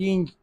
3